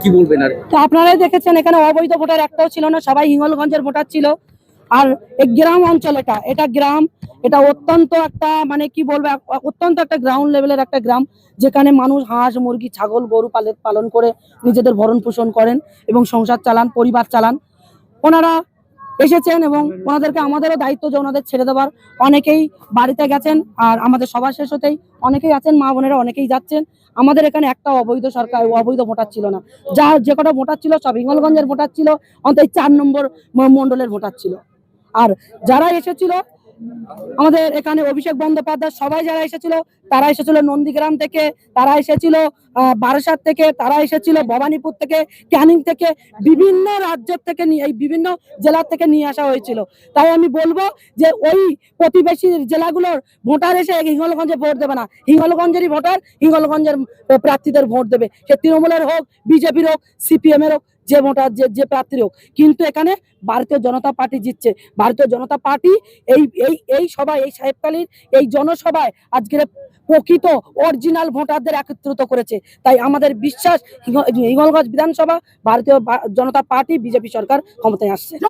কি বলবেন? আর তো আপনারাই দেখেছেন এখানে অবৈধ ভোটার একটাও ছিল না, সবাই হিঙ্গলগঞ্জের ভোটার ছিল। আর এই গ্রাম অঞ্চল, এটা গ্রাম, এটা অত্যন্ত একটা মানে কি বলবো, অত্যন্ত একটা গ্রাউন্ড লেভেলের একটা গ্রাম, যেখানে মানুষ হাঁস মুরগি ছাগল গরু পালন করে নিজেদের ভরণ পোষণ করেন এবং সংসার চালান, পরিবার চালান। ওনারা এসেছেন এবং ওনাদেরকে আমাদেরও দায়িত্ব যে ওনাদের ছেড়ে দেওয়ার। অনেকেই বাড়িতে গেছেন, আর আমাদের সভা শেষ হতেই অনেকেই আছেন, মা বোনেরা অনেকেই যাচ্ছেন। আমাদের এখানে একটা অবৈধ ভোটার ছিল না, যা যে কটা ভোটার ছিল সব হিঙ্গলগঞ্জের ভোটার ছিল, অন্তত 4 নম্বর মন্ডলের ভোটার ছিল। আর যারা এসেছিল আমাদের এখানে অভিষেক বন্দ্যোপাধ্যায়, সবাই যারা এসেছিল তারা এসেছিল নন্দীগ্রাম থেকে, তারা এসেছিল বারাসাত থেকে, তারা এসেছিল ভবানীপুর থেকে, ক্যানিং থেকে, বিভিন্ন রাজ্যের থেকে এই বিভিন্ন জেলার থেকে নিয়ে আসা হয়েছিল। তাই আমি বলবো যে ওই প্রতিবেশী জেলাগুলোর ভোটার এসে হিঙ্গলগঞ্জে ভোট দেবে না, হিঙ্গলগঞ্জেরই ভোটার হিঙ্গলগঞ্জের প্রার্থীদের ভোট দেবে, সে তৃণমূলের হোক, বিজেপির হোক, সিপিএম এর হোক, যে ভোটার যে প্রার্থীর হোক। কিন্তু এখানে ভারতীয় জনতা পার্টি জিতছে। ভারতীয় জনতা পার্টি এই এই এই সভায়, এই সাহেবকালীর এই জনসভায় আজকের প্রকৃত অরিজিনাল ভোটারদের একত্রিত করেছে। তাই আমাদের বিশ্বাস হিঙ্গলগঞ্জ বিধানসভা ভারতীয় জনতা পার্টি বিজেপি সরকার ক্ষমতায় আসছে।